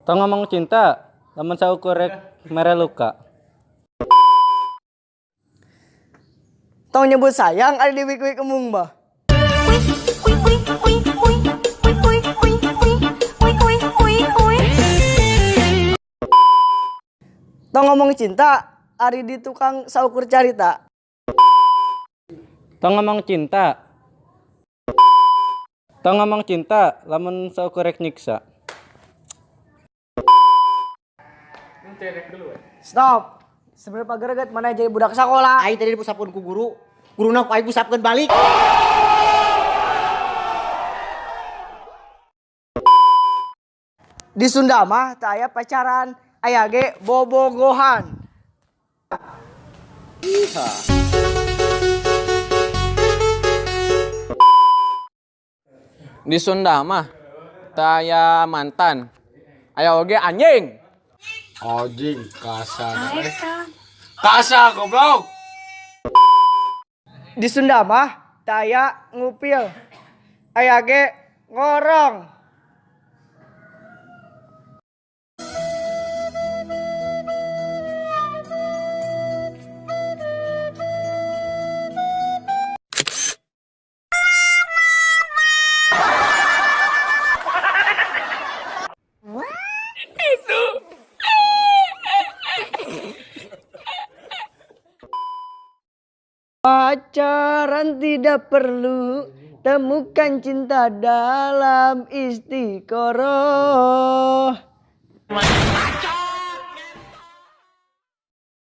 Tong ngomong cinta, lamun saukurek mere luka. Tong nyebut sayang ada di wik-wik emung bah. Tong ngomong cinta ari di tukang saukur carita. Tong ngomong cinta. Tong ngomong cinta, lamun saukurek nyiksa. Stop. Sebenarnya Pak Greget mana jadi budak sekolah. Aing tadi dipusapkeun ku guru. Guruna ku aing pusapkeun balik. Di Sunda mah teu aya pacaran, aya ge bobogohan. Di Sunda mah taya mantan. Aya oge anjing. Anjing kasar. Kasar goblok. Di Sunda mah teu aya ngupil, aya ge ngorong. Pacaran tidak perlu, temukan cinta dalam istiqoroh.